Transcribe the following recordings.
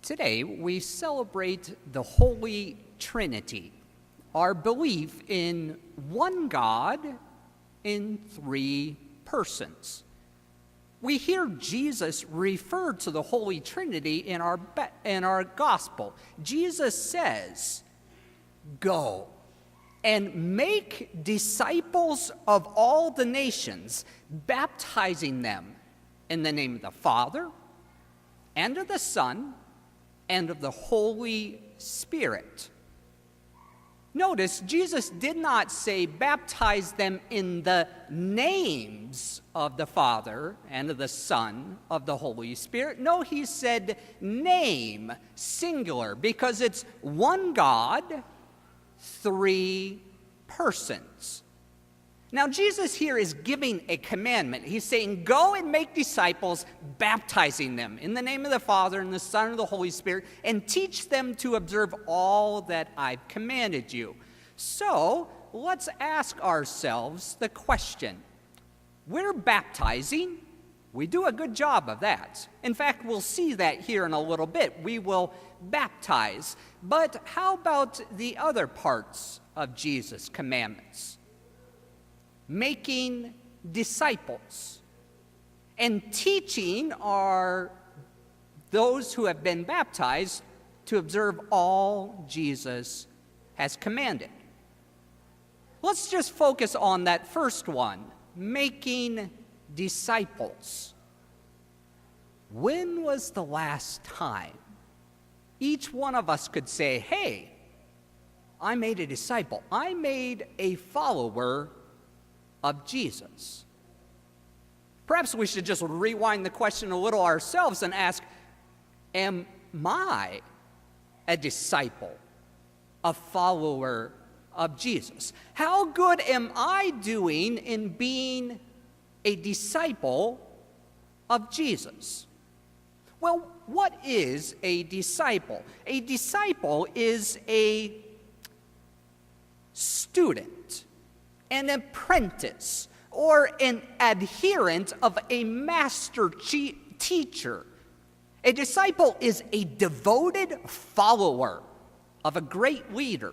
Today, we celebrate the Holy Trinity, our belief in one God in three persons. We hear Jesus refer to the Holy Trinity in our gospel. Jesus says, "Go and make disciples of all the nations, baptizing them in the name of the Father, and of the Son, and of the Holy Spirit." Notice, Jesus did not say baptize them in the names of the Father and of the Son, of the Holy Spirit. No, he said name, singular, because it's one God, three persons. Now, Jesus here is giving a commandment. He's saying, go and make disciples, baptizing them in the name of the Father and the Son and the Holy Spirit, and teach them to observe all that I've commanded you. So, let's ask ourselves the question. We're baptizing. We do a good job of that. In fact, we'll see that here in a little bit. We will baptize. But how about the other parts of Jesus' commandments? Making disciples and teaching those who have been baptized to observe all Jesus has commanded. Let's just focus on that first one, making disciples. When was the last time each one of us could say, hey, I made a disciple, I made a follower of Jesus? Perhaps we should just rewind the question a little ourselves and ask, am I a disciple, a follower of Jesus? How good am I doing in being a disciple of Jesus? Well, what is a disciple? A disciple is a student, an apprentice, or an adherent of a master teacher. A disciple is a devoted follower of a great leader.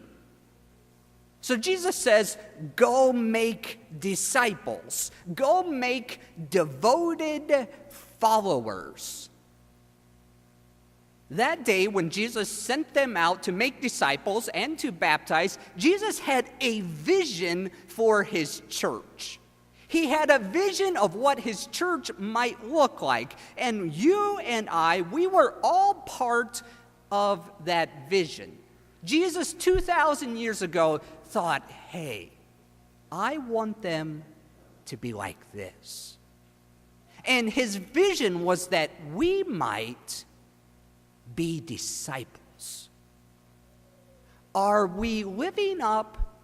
So Jesus says, go make disciples. Go make devoted followers. That day, when Jesus sent them out to make disciples and to baptize, Jesus had a vision for his church. He had a vision of what his church might look like. And you and I, we were all part of that vision. Jesus, 2,000 years ago, thought, hey, I want them to be like this. And his vision was that we might be disciples. Are we living up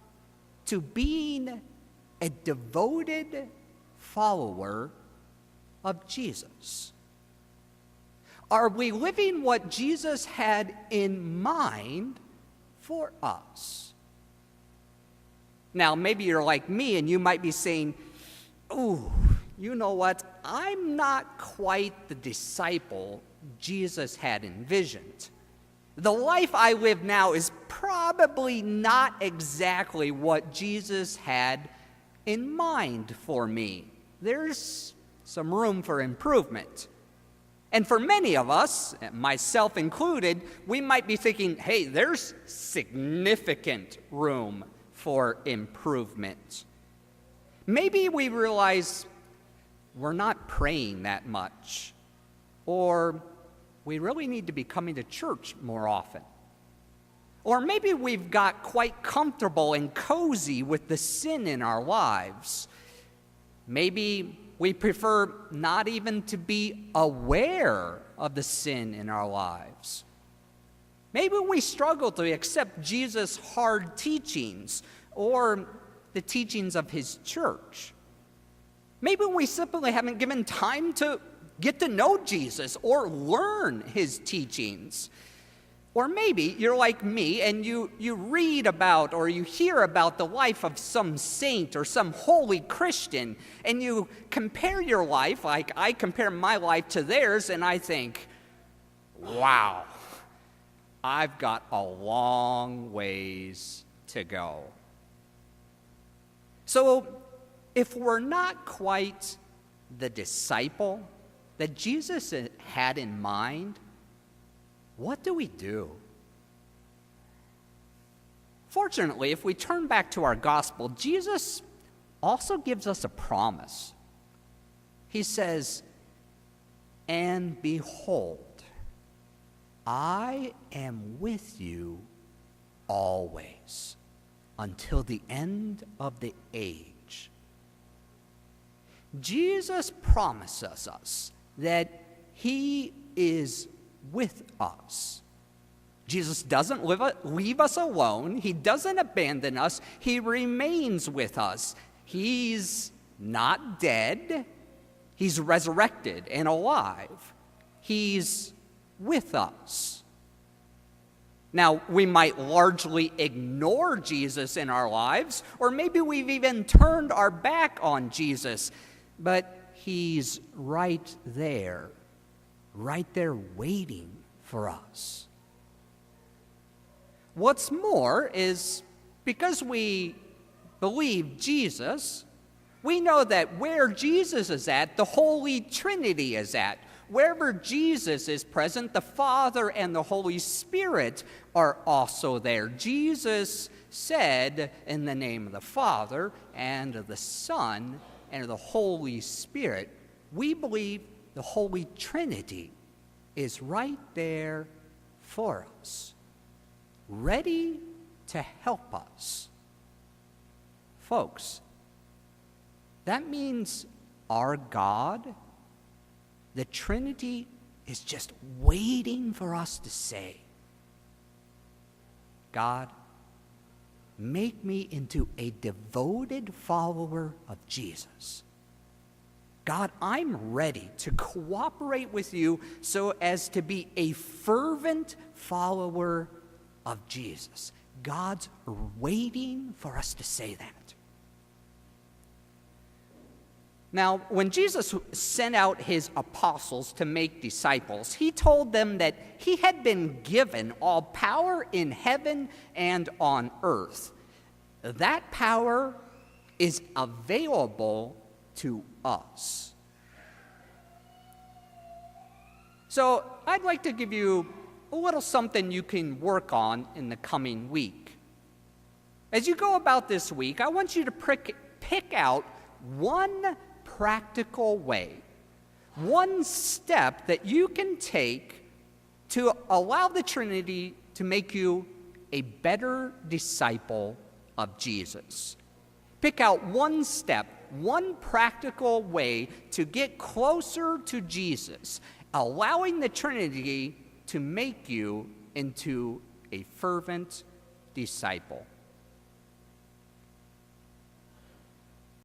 to being a devoted follower of Jesus? Are we living what Jesus had in mind for us? Now, maybe you're like me and you might be saying, ooh, you know what? I'm not quite the disciple Jesus had envisioned. The life I live now is probably not exactly what Jesus had in mind for me. There's some room for improvement. And for many of us, myself included, we might be thinking, hey, there's significant room for improvement. Maybe we realize we're not praying that much, or we really need to be coming to church more often. Or maybe we've got quite comfortable and cozy with the sin in our lives. Maybe we prefer not even to be aware of the sin in our lives. Maybe we struggle to accept Jesus' hard teachings or the teachings of his church. Maybe we simply haven't given time to get to know Jesus or learn his teachings. Or maybe you're like me and you read about or you hear about the life of some saint or some holy Christian, and you compare your life, like I compare my life to theirs, and I think, wow, I've got a long ways to go. So, if we're not quite the disciple that Jesus had in mind, what do we do? Fortunately, if we turn back to our gospel, Jesus also gives us a promise. He says, "And behold, I am with you always until the end of the age." Jesus promises us that he is with us. Jesus doesn't leave us alone. He doesn't abandon us. He remains with us. He's not dead. He's resurrected and alive. He's with us. Now, we might largely ignore Jesus in our lives, or maybe we've even turned our back on Jesus, but he's right there waiting for us. What's more is, because we believe Jesus, we know that where Jesus is at, the Holy Trinity is at. Wherever Jesus is present, the Father and the Holy Spirit are also there. Jesus said, "In the name of the Father, and of the Son, and of the Holy Spirit." We believe the Holy Trinity is right there for us, ready to help us. Folks, that means our God, the Trinity, is just waiting for us to say, "God, make me into a devoted follower of Jesus. God, I'm ready to cooperate with you so as to be a fervent follower of Jesus." God's waiting for us to say that. Now, when Jesus sent out his apostles to make disciples, he told them that he had been given all power in heaven and on earth. That power is available to us. So, I'd like to give you a little something you can work on in the coming week. As you go about this week, I want you to pick out one practical way, one step that you can take to allow the Trinity to make you a better disciple of Jesus. Pick out one step, one practical way to get closer to Jesus, allowing the Trinity to make you into a fervent disciple.